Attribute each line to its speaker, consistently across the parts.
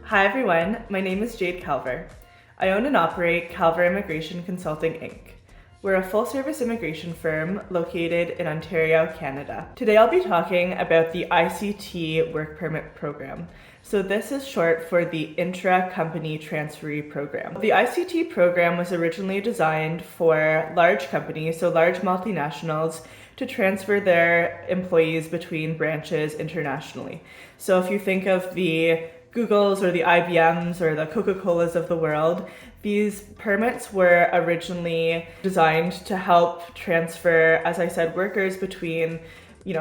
Speaker 1: Hi everyone, my name is Jade Calver. I own and operate Calver Immigration Consulting Inc. We're a full-service immigration firm located in Ontario, Canada. Today I'll be talking about the ICT Work Permit Program. So this is short for the Intra-Company Transferee Program. The ICT program was originally designed for large companies, so large multinationals, to transfer their employees between branches internationally. So if you think of the Googles or the IBMs or the Coca-Colas of the world, these permits were originally designed to help transfer, as I said, workers between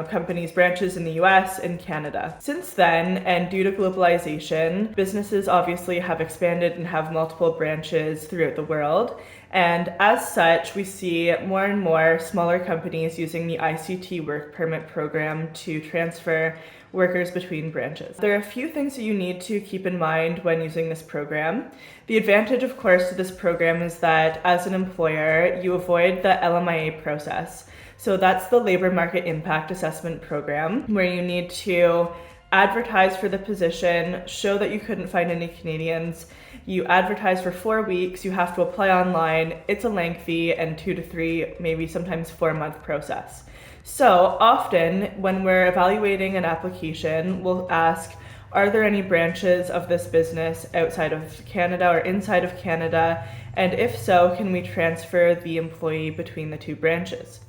Speaker 1: companies' branches in the US and Canada. Since then, and due to globalization, businesses obviously have expanded and have multiple branches throughout the world. And as such, we see more and more smaller companies using the ICT Work Permit Program to transfer workers between branches. There are a few things that you need to keep in mind when using this program. The advantage, of course, to this program is that as an employer, you avoid the LMIA process. So that's the Labor Market Impact Assessment Program, where you need to advertise for the position, show that you couldn't find any Canadians. You advertise for 4 weeks, you have to apply online. It's a lengthy and 2 to 3, maybe sometimes 4-month process. So often when we're evaluating an application, we'll ask, are there any branches of this business outside of Canada or inside of Canada? And if so, can we transfer the employee between the two branches?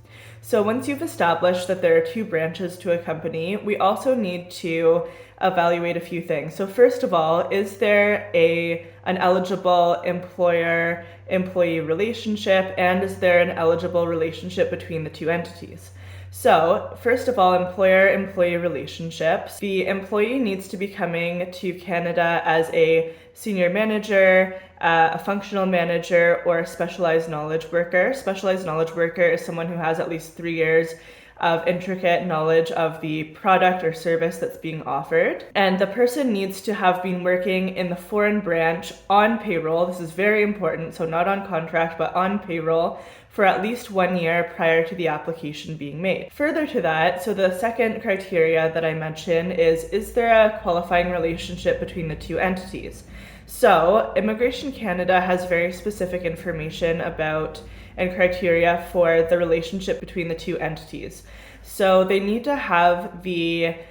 Speaker 1: So once you've established that there are 2 branches to a company, we also need to evaluate a few things. So first of all, is there an eligible employer-employee relationship, and is there an eligible relationship between the 2 entities? So first of all, employer-employee relationships. The employee needs to be coming to Canada as a senior manager, a functional manager, or a specialized knowledge worker. Specialized knowledge worker is someone who has at least 3 years of intricate knowledge of the product or service that's being offered. And the person needs to have been working in the foreign branch on payroll. This is very important, so not on contract, but on payroll for at least 1 year prior to the application being made. Further to that, so the second criteria that I mentioned is there a qualifying relationship between the 2 entities? So Immigration Canada has very specific information about and criteria for the relationship between the 2 entities. So they need to have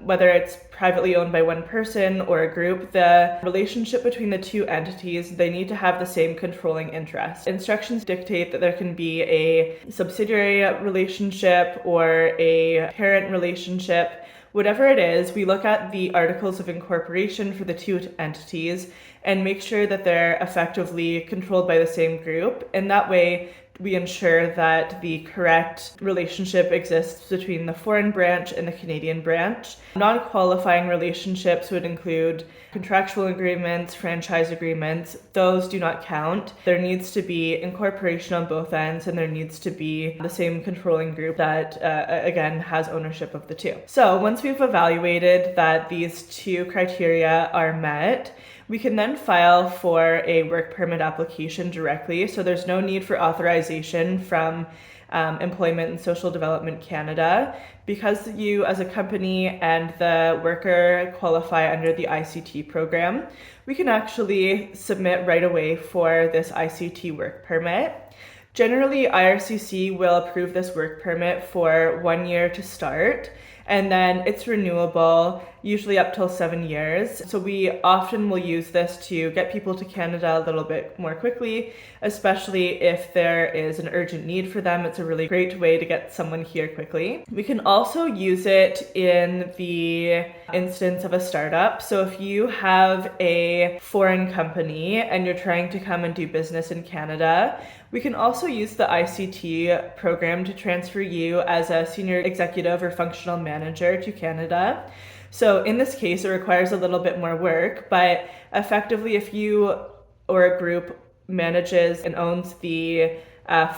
Speaker 1: whether it's privately owned by one person or a group, the relationship between the 2 entities, they need to have the same controlling interest. Instructions dictate that there can be a subsidiary relationship or a parent relationship. Whatever it is, we look at the articles of incorporation for the 2 entities and make sure that they're effectively controlled by the same group. And that way, we ensure that the correct relationship exists between the foreign branch and the Canadian branch. Non-qualifying relationships would include contractual agreements, franchise agreements. Those do not count. There needs to be incorporation on both ends, and there needs to be the same controlling group that, again, has ownership of the 2. So once we've evaluated that these 2 criteria are met, we can then file for a work permit application directly. So there's no need for authorization from Employment and Social Development Canada. Because you as a company and the worker qualify under the ICT program, we can actually submit right away for this ICT work permit. Generally, IRCC will approve this work permit for 1 year to start, and then it's renewable, usually up till 7 years. So we often will use this to get people to Canada a little bit more quickly, especially if there is an urgent need for them. It's a really great way to get someone here quickly. We can also use it in the instance of a startup. So if you have a foreign company and you're trying to come and do business in Canada, we can also use the ICT program to transfer you as a senior executive or functional manager to Canada. So in this case, it requires a little bit more work, but effectively, if you or a group manages and owns the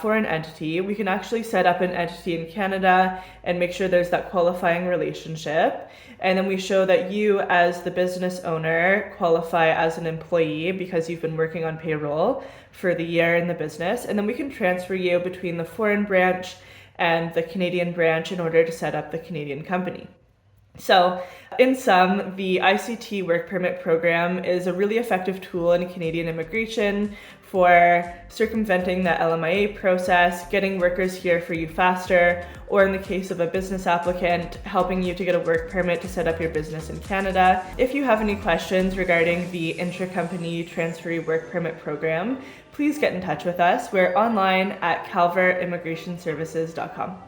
Speaker 1: foreign entity, we can actually set up an entity in Canada and make sure there's that qualifying relationship. And then we show that you as the business owner qualify as an employee because you've been working on payroll for the year in the business. And then we can transfer you between the foreign branch and the Canadian branch in order to set up the Canadian company. So, in sum, the ICT Work Permit Program is a really effective tool in Canadian immigration for circumventing the LMIA process, getting workers here for you faster, or in the case of a business applicant, helping you to get a work permit to set up your business in Canada. If you have any questions regarding the Intra-Company Transferee Work Permit Program, please get in touch with us. We're online at calverimmigrationservices.com.